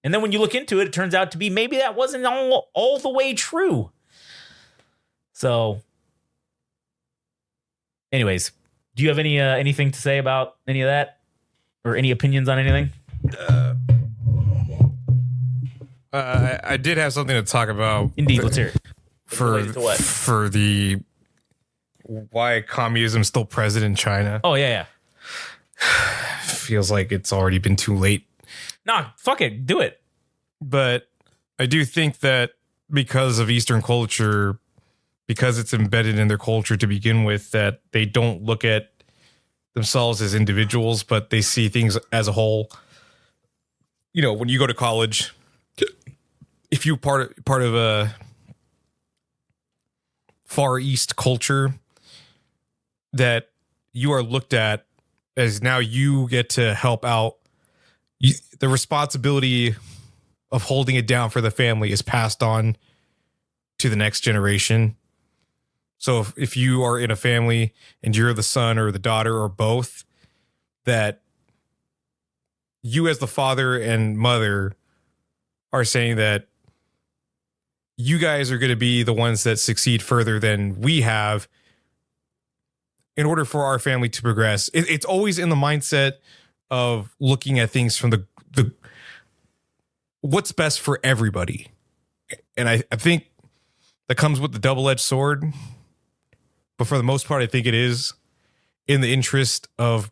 And then when you look into it, it turns out to be maybe that wasn't all the way true. So, anyways, do you have anything to say about any of that? Or any opinions on anything? I did have something to talk about. Indeed, let's hear it. For the why communism is still present in China. Oh, yeah. Feels like it's already been too late. Nah, fuck it. Do it. But I do think that because of Eastern culture, because it's embedded in their culture to begin with, that they don't look at themselves as individuals, but they see things as a whole. You know, when you go to college, if you're part of a Far East culture, that you are looked at as now you get to help out. The responsibility of holding it down for the family is passed on to the next generation. So if you are in a family and you're the son or the daughter or both, that you as the father and mother are saying that you guys are going to be the ones that succeed further than we have. in order for our family to progress. It's always in the mindset of looking at things from the what's best for everybody. And I think that comes with the double-edged sword. But for the most part, I think it is in the interest of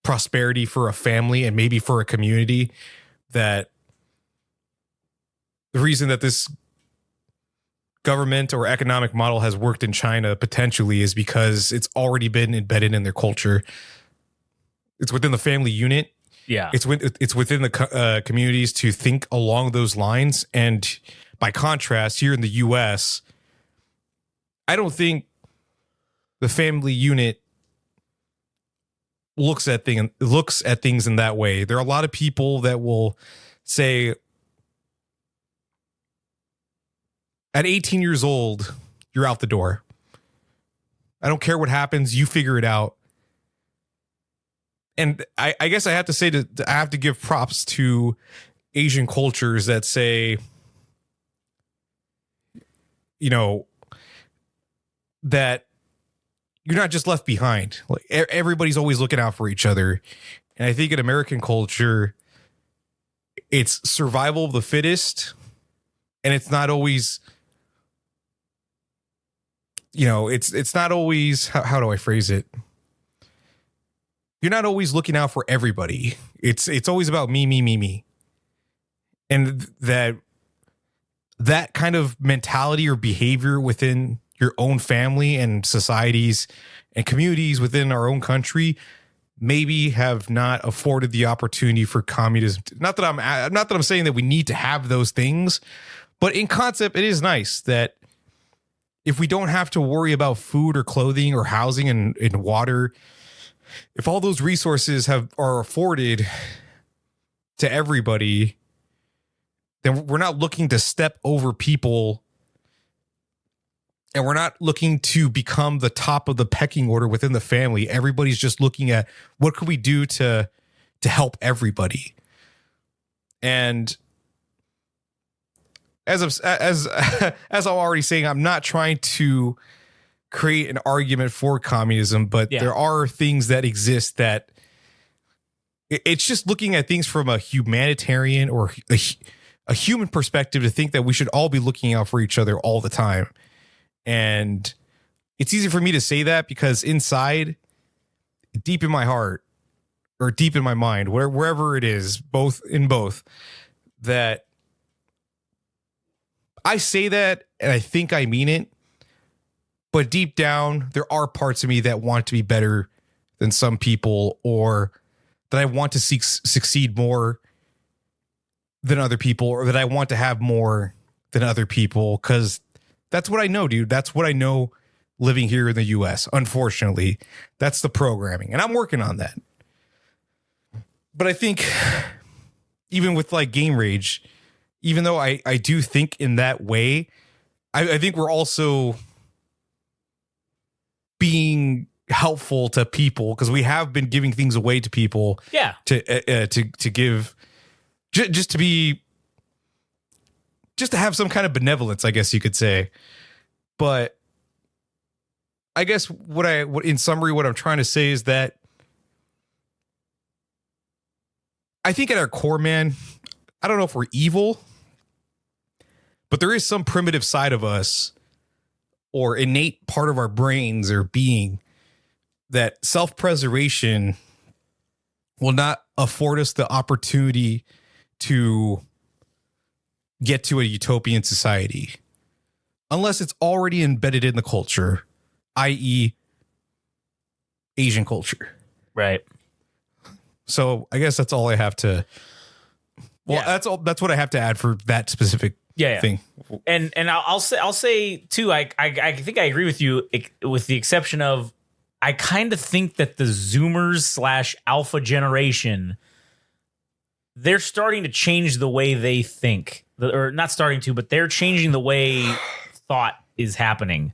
prosperity for a family and maybe for a community, that the reason that this government or economic model has worked in China potentially is because it's already been embedded in their culture. It's within the family unit. Yeah. It's within the communities to think along those lines. And by contrast, here in the US, I don't think the family unit looks at things in that way. There are a lot of people that will say, at 18 years old, you're out the door. I don't care what happens. You figure it out. And I guess I have to say I have to give props to Asian cultures that say, you know, that you're not just left behind. Like everybody's always looking out for each other. And I think in American culture, it's survival of the fittest. And it's not always, you know, it's not always, how do I phrase it? You're not always looking out for everybody. It's always about me. And that kind of mentality or behavior within your own family and societies and communities within our own country maybe have not afforded the opportunity for communism. Not that I'm saying that we need to have those things, but in concept, it is nice that if we don't have to worry about food or clothing or housing and water, if all those resources are afforded to everybody, then we're not looking to step over people, and we're not looking to become the top of the pecking order within the family. Everybody's just looking at what could we do to help everybody. And as I'm already saying, I'm not trying to create an argument for communism, but there are things that exist that it's just looking at things from a humanitarian or a human perspective to think that we should all be looking out for each other all the time. And it's easy for me to say that because inside, deep in my heart or deep in my mind, wherever it is, both, that I say that and I think I mean it. But deep down, there are parts of me that want to be better than some people, or that I want to succeed more than other people, or that I want to have more than other people. Because that's what I know, dude. That's what I know living here in the US. Unfortunately, that's the programming. And I'm working on that. But I think even with like Game Rage, even though I do think in that way, I think we're also being helpful to people because we have been giving things away to people. Yeah. To give, just to have some kind of benevolence, I guess you could say. But I guess what in summary, what I'm trying to say is that I think at our core, man, I don't know if we're evil, but there is some primitive side of us or innate part of our brains or being that self-preservation will not afford us the opportunity to get to a utopian society unless it's already embedded in the culture, i.e. Asian culture. Right. So I guess that's all I have to. Well, that's what I have to add for that specific thing. And I'll say too, I think I agree with you, with the exception of I kind of think that the Zoomers / Alpha generation, they're starting to change the way they think, or not starting to, but they're changing the way thought is happening,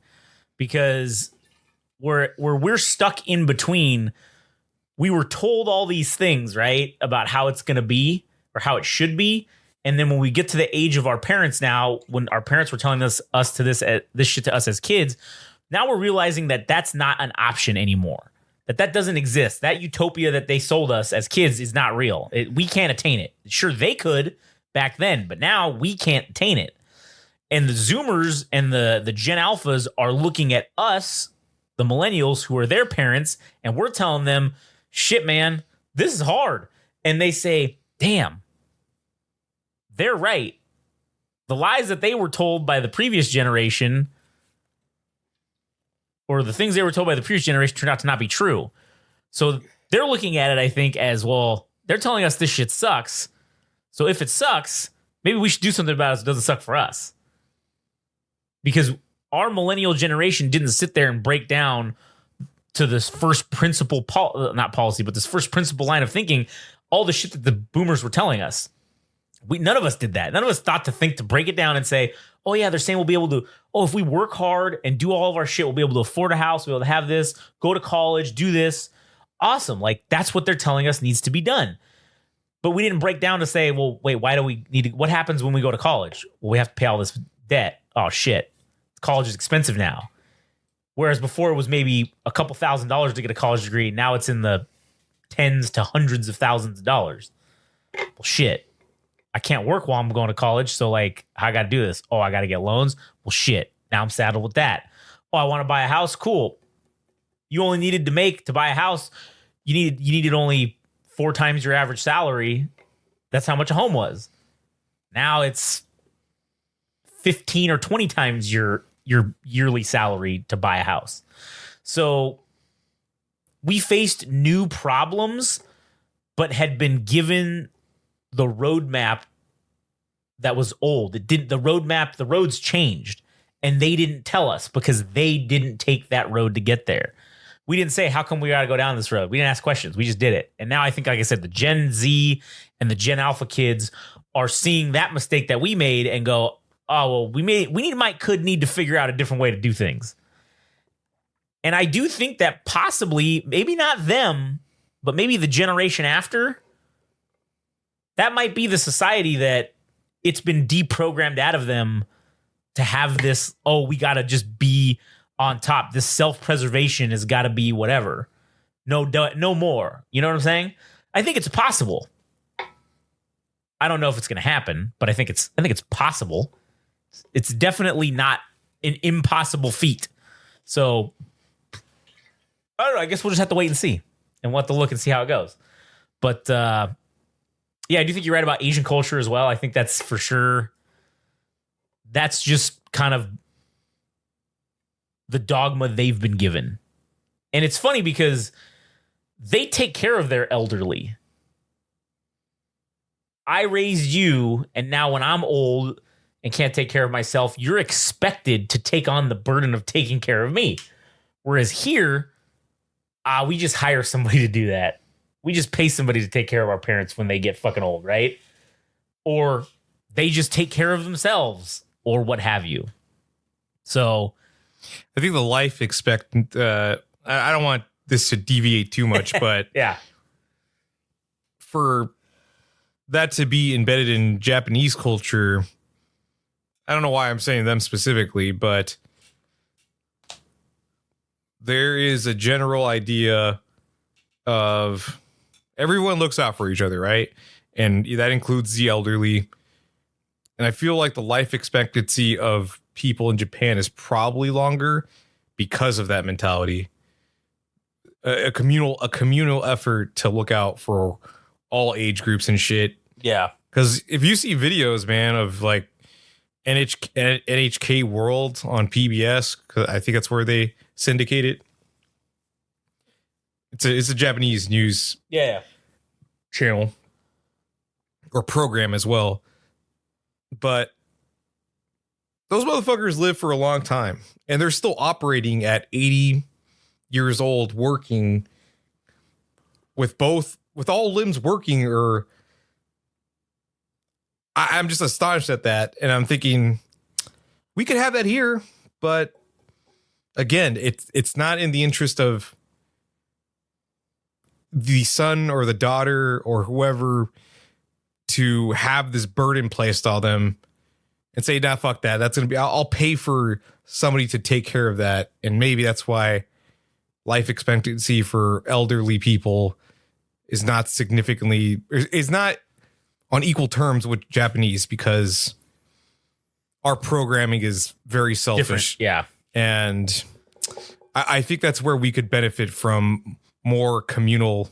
because we're stuck in between. We were told all these things, right, about how it's going to be or how it should be. And then when we get to the age of our parents now, when our parents were telling this shit to us as kids, Now we're realizing that that's not an option anymore. That doesn't exist. That utopia that they sold us as kids is not real. We can't attain it. Sure, they could back then, but now we can't attain it. And the Zoomers and the Gen Alphas are looking at us, the millennials, who are their parents, and we're telling them, shit, man, this is hard. And they say, damn, they're right. The lies that they were told by the previous generation, or the things they were told by the previous generation, turned out to not be true. So they're looking at it, I think, as, well, they're telling us this shit sucks. So if it sucks, maybe we should do something about it so it doesn't suck for us. Because our millennial generation didn't sit there and break down to this first principle, not policy, but this first principle line of thinking, all the shit that the boomers were telling us. None of us did that. None of us thought to break it down and say, oh yeah, they're saying we'll be able to, if we work hard and do all of our shit, we'll be able to afford a house, we'll be able to have this, go to college, do this. Awesome. Like, that's what they're telling us needs to be done. But we didn't break down to say, well, wait, why do we need to, what happens when we go to college? Well, we have to pay all this debt. Oh shit. College is expensive now. Whereas before it was maybe a couple $1,000s to get a college degree. Now it's in the tens to hundreds of thousands of dollars. Well, shit. I can't work while I'm going to college. So, like, I got to do this. Oh, I got to get loans. Well, shit. Now I'm saddled with that. Oh, I want to buy a house. Cool. You only needed to buy a house. You needed only 4 times your average salary. That's how much a home was. Now it's 15 or 20 times your yearly salary to buy a house. So we faced new problems, but had been given the roadmap that was old. The roads changed, and they didn't tell us because they didn't take that road to get there. We didn't say, how come we got to go down this road? We didn't ask questions. We just did it. And now I think, like I said, the Gen Z and the Gen Alpha kids are seeing that mistake that we made and go, oh, well, we need to figure out a different way to do things. And I do think that possibly, maybe not them, but maybe the generation after, that might be the society that it's been deprogrammed out of them to have this, oh, we got to just be on top. This self-preservation has got to be whatever. No more. You know what I'm saying? I think it's possible. I don't know if it's going to happen, but I think it's possible. It's definitely not an impossible feat. So I don't know. I guess we'll just have to wait and see, and we'll have to look and see how it goes. But yeah, I do think you're right about Asian culture as well. I think that's for sure. That's just kind of the dogma they've been given. And it's funny because they take care of their elderly. I raised you, and now when I'm old and can't take care of myself, you're expected to take on the burden of taking care of me. Whereas here, we just hire somebody to do that. We just pay somebody to take care of our parents when they get fucking old, right? Or they just take care of themselves, or what have you. So I think the life expectant, I don't want this to deviate too much, but yeah, for that to be embedded in Japanese culture, I don't know why I'm saying them specifically, but there is a general idea of everyone looks out for each other, right? And that includes the elderly. And I feel like the life expectancy of people in Japan is probably longer because of that mentality. A communal effort to look out for all age groups and shit. Yeah. Because if you see videos, man, of like NHK World on PBS, because I think that's where they syndicate it. It's a Japanese news channel or program as well. But those motherfuckers live for a long time, and they're still operating at 80 years old, working with all limbs working. Or I'm just astonished at that. And I'm thinking we could have that here, but again, it's not in the interest of the son or the daughter or whoever to have this burden placed on them and say, nah, fuck that. That's going to be, I'll pay for somebody to take care of that. And maybe that's why life expectancy for elderly people is not on equal terms with Japanese, because our programming is very selfish. Different. Yeah. And I think that's where we could benefit from more communal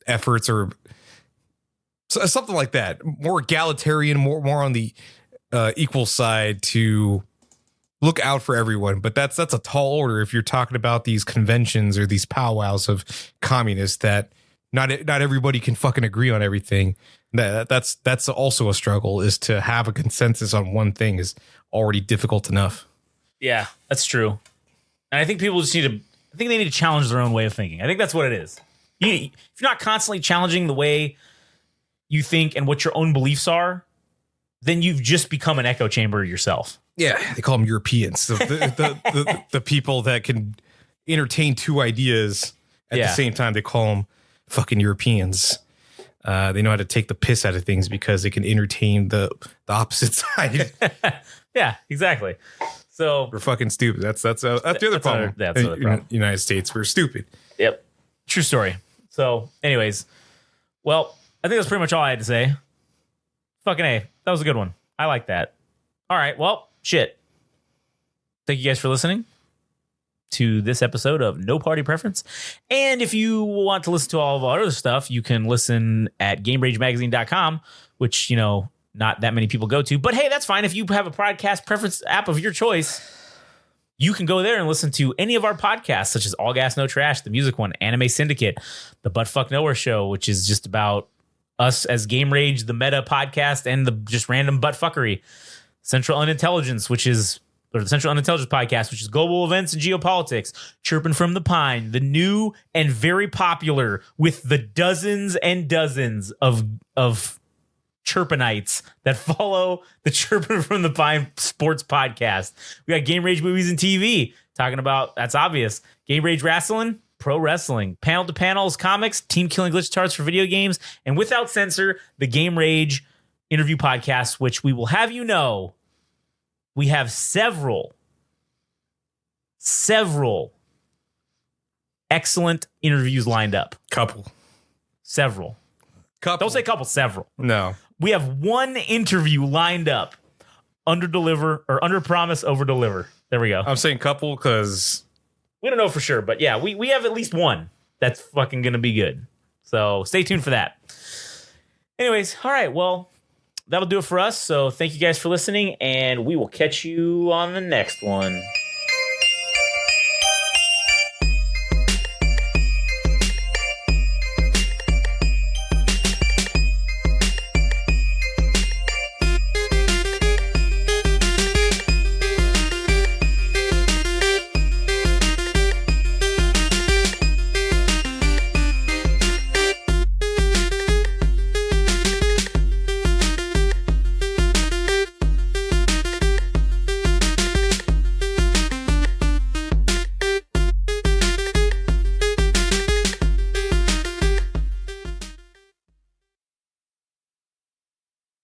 efforts, or something like that, more egalitarian, more on the equal side, to look out for everyone. But that's a tall order if you're talking about these conventions or these powwows of communists that not everybody can fucking agree on everything. That's also a struggle, is to have a consensus on one thing is already difficult enough. Yeah, that's true. And I think people just need to challenge their own way of thinking. I think that's what it is. If you're not constantly challenging the way you think and what your own beliefs are, then you've just become an echo chamber yourself. Yeah, they call them Europeans, the people that can entertain two ideas at the same time. They call them fucking Europeans. They know how to take the piss out of things because they can entertain the opposite side. Yeah, exactly. So we're fucking stupid. That's the other problem. That's the other problem. United States, we're stupid. Yep. True story. So, anyways, well, I think that's pretty much all I had to say. Fucking A. That was a good one. I like that. All right. Well, shit. Thank you guys for listening to this episode of No Party Preference. And if you want to listen to all of our other stuff, you can listen at GameRageMagazine.com, which, not that many people go to. But hey, that's fine. If you have a podcast preference app of your choice, you can go there and listen to any of our podcasts, such as All Gas, No Trash, the music one, Anime Syndicate, the Buttfuck Nowhere Show, which is just about us as Game Rage, the meta podcast, and the just random buttfuckery. Central Unintelligence, the Central Unintelligence podcast, which is global events and geopolitics. Chirping from the Pine, the new and very popular, with the dozens and dozens of Chirpinites that follow the Chirping from the Pine sports podcast. We got Game Rage Movies and TV, talking about, that's obvious, Game Rage Wrestling, pro wrestling, Panel to Panels, comics, Team Killing Glitch Tarts for video games, and Without Censor, the Game Rage interview podcast, which we will have we have several excellent interviews lined up. Several. Don't say couple, several. No. We have one interview lined up. Under promise, over deliver. There we go. I'm saying couple because we don't know for sure, but yeah, we have at least one that's fucking gonna be good. So stay tuned for that. Anyways, all right, well, that'll do it for us. So thank you guys for listening, and we will catch you on the next one.